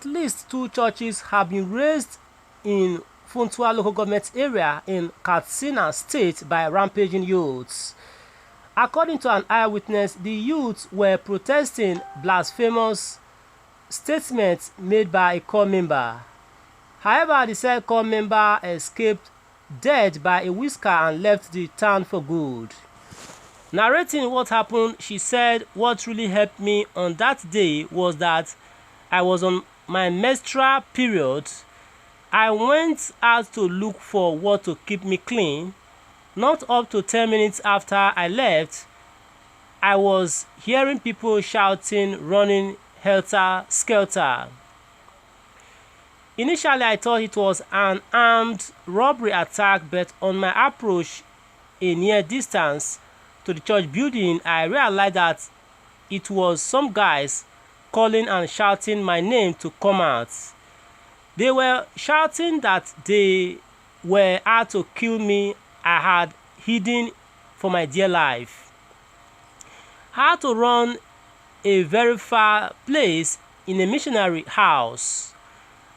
At least 2 churches have been razed in Funtua local government area in Katsina state by rampaging youths. According to an eyewitness, the youths were protesting blasphemous statements made by a core member. However, the said core member escaped dead by a whisker and left the town for good. Narrating what happened, she said, "What really helped me on that day was that I was on my menstrual period. I went out to look for what to keep me clean. Not up to 10 minutes after I left, I was hearing people shouting, running helter-skelter. Initially, I thought it was an armed robbery attack, but on my approach a near distance to the church building, I realized that it was some guys calling and shouting my name to come out. They were shouting that they were out to kill me. I had hidden for my dear life. I had to run a very far place in a missionary house.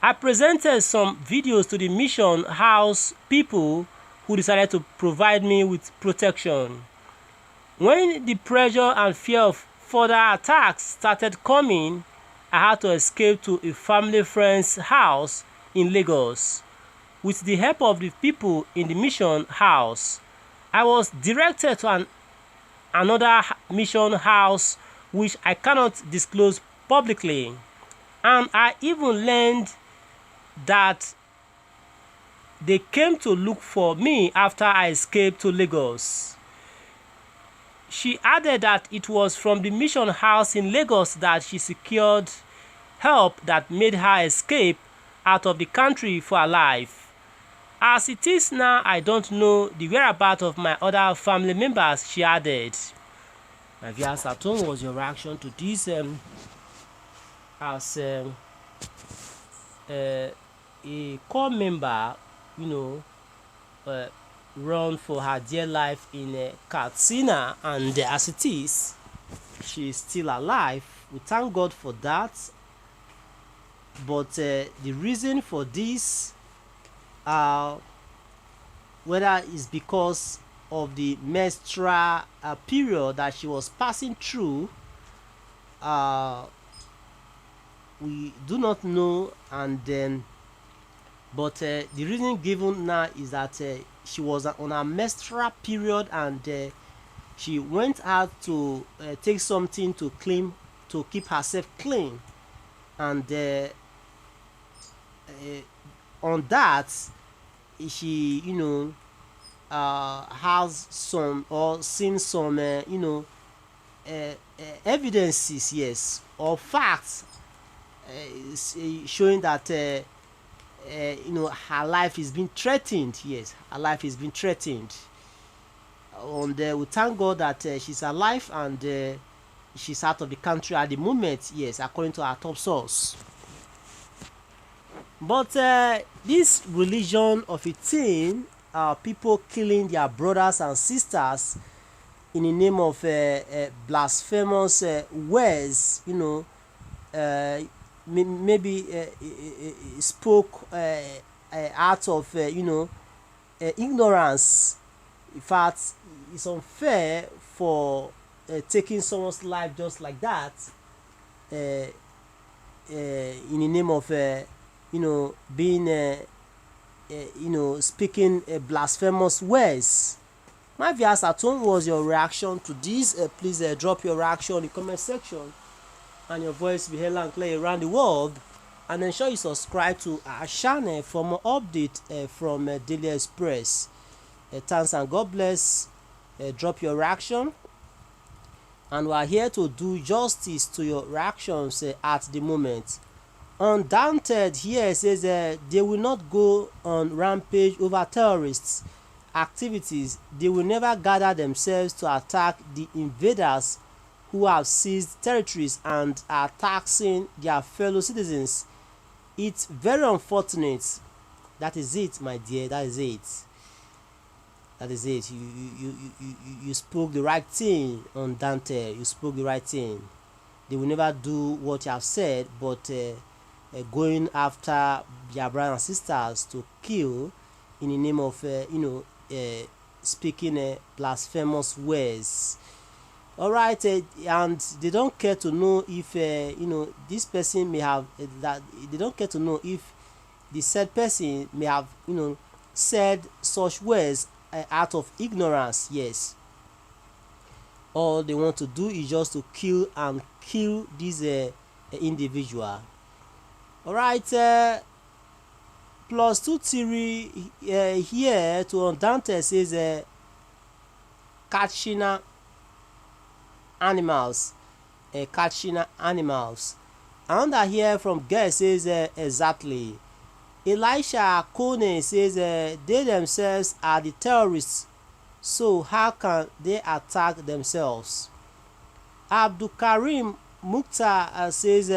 I presented some videos to the mission house people who decided to provide me with protection. When the pressure and fear of further attacks started coming, I had to escape to a family friend's house in Lagos. With the help of the people in the mission house, I was directed to another mission house which I cannot disclose publicly, and I even learned that they came to look for me after I escaped to Lagos. She added that it was from the mission house in Lagos that she secured help that made her escape out of the country for her life. As it is now, I don't know the whereabouts of my other family members, she added. My viewers at home, was your reaction to this as a core member, run for her dear life in Katsina, and as it is, she is still alive. We thank God for that. But the reason for this, whether it's because of the menstrual period that she was passing through, we do not know. And then, but the reason given now is that she was on a menstrual period, and she went out to take something to keep herself clean, and on that she has some or seen some evidences, yes, or facts showing that her life is being threatened. Yes, her life is being threatened. And we thank God that she's alive, and she's out of the country at the moment, yes, according to our top source. But this religion of a thing, people killing their brothers and sisters in the name of blasphemous words, maybe spoke out of ignorance. In fact, it's unfair for taking someone's life just like that in the name of being speaking blasphemous words. My viewers at home, was your reaction to this? Please drop your reaction in the comment section, and your voice will be heard and clear around the world. And ensure you subscribe to our channel for more updates from Daily Express. Thanks and God bless. Drop your reaction, and we are here to do justice to your reactions at the moment. Undaunted here says they will not go on rampage over terrorists activities. They will never gather themselves to attack the invaders who have seized territories and are taxing their fellow citizens. It's very unfortunate. That is it, my dear. That is it. That is it. You spoke the right thing on Dante. You spoke the right thing. They will never do what you have said, but going after their brothers and sisters to kill in the name of speaking blasphemous words. All right, and they don't care to know if this person may have that they don't care to know if the said person may have said such words out of ignorance. Yes, all they want to do is just to kill this individual. All right, plus 2 theory here to Dante says Katsina animals, Katsina animals. Another here from Guess says exactly. Elisha Kone says they themselves are the terrorists, so how can they attack themselves? Abdul Karim Mukhtar says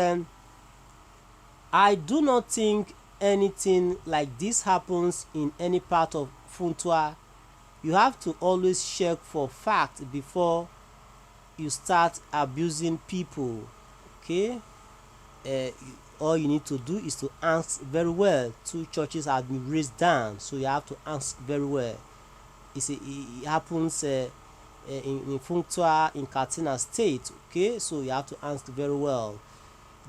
I do not think anything like this happens in any part of Funtua. You have to always check for fact before you start abusing people. Okay, all you need to do is to ask very well. 2 churches have been raised down, so you have to ask very well. It happens in Funtua in Katsina State. Okay, so you have to ask very well.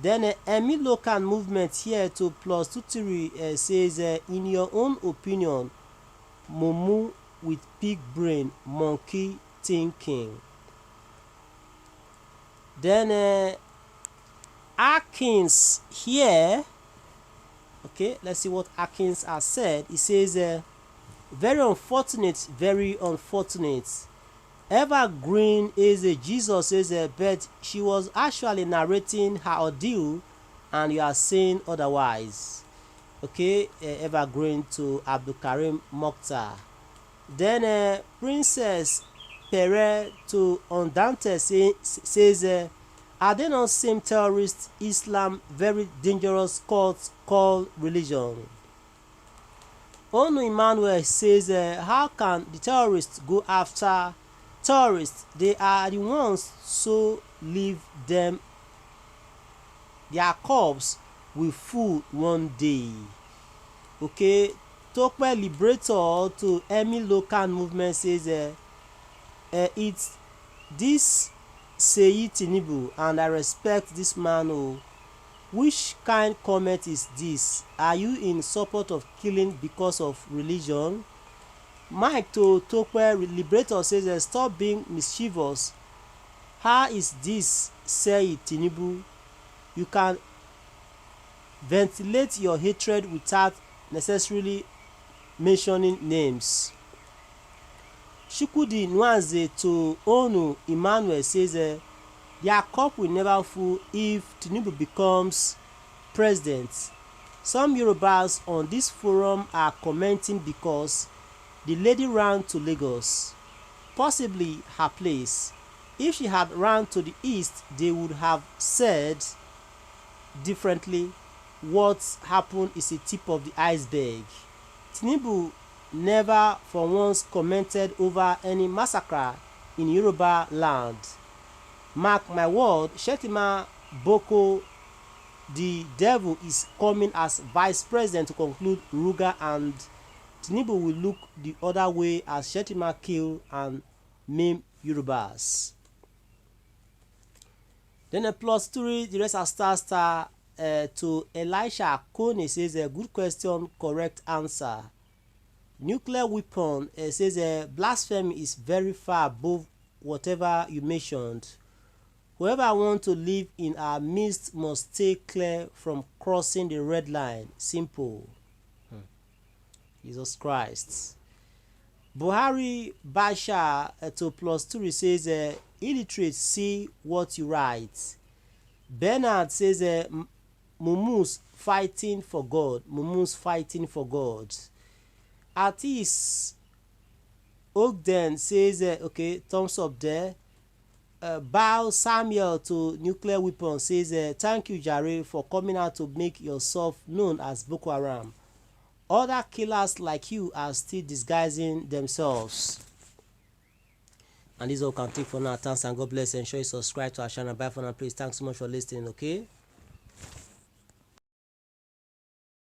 Then Emi local movement here to plus 2 theory says in your own opinion, Mumu with pig brain, monkey thinking. Then Atkins here, okay, let's see what Atkins has said. He says very unfortunate, very unfortunate. Evergreen is a Jesus is a but she was actually narrating her ordeal and you are saying otherwise. Okay, Evergreen to Abdul Karim Mokhtar. Then Princess Pere to Ondante says are they not same terrorist Islam very dangerous cults called religion? Onu Emmanuel says how can the terrorists go after terrorists? They are the ones, so leave them, their corpse will fool one day. Okay, Tope Liberator to Emi local movement says it's this Seyi Tinubu and I respect this man. Oh, which kind comment is this? Are you in support of killing because of religion? Mike to Tope Liberator says stop being mischievous. How is this Seyi Tinubu? You can ventilate your hatred without necessarily mentioning names. Shukudi Nwanze to Onu Emmanuel says their cup will never full if Tinubu becomes president. Some Yorubas on this forum are commenting because the lady ran to Lagos, possibly her place. If she had run to the east, they would have said differently. What happened is a tip of the iceberg. Tinubu never for once commented over any massacre in Yoruba land. Mark my word, Shetima Boko, the devil is coming as vice president to conclude Ruga, and Tinubu will look the other way as Shetima kill and maim Yorubas. Then a plus 3, the rest are star to Elisha Kone says a good question, correct answer. Nuclear weapon says blasphemy is very far above whatever you mentioned. Whoever wants to live in our midst must stay clear from crossing the red line. Simple. Jesus Christ. Buhari Basha to plus 2 says illiterate see what you write. Bernard says Mumu's fighting for God. Mumu's fighting for God. Artist Ogden says okay, thumbs up there. Bao Samuel to nuclear weapon says thank you Jare for coming out to make yourself known as Boko Haram. Other killers like you are still disguising themselves. And this all can take for now. Thanks and God bless. Ensure you subscribe to our channel. Bye for now, please. Thanks so much for listening. Okay.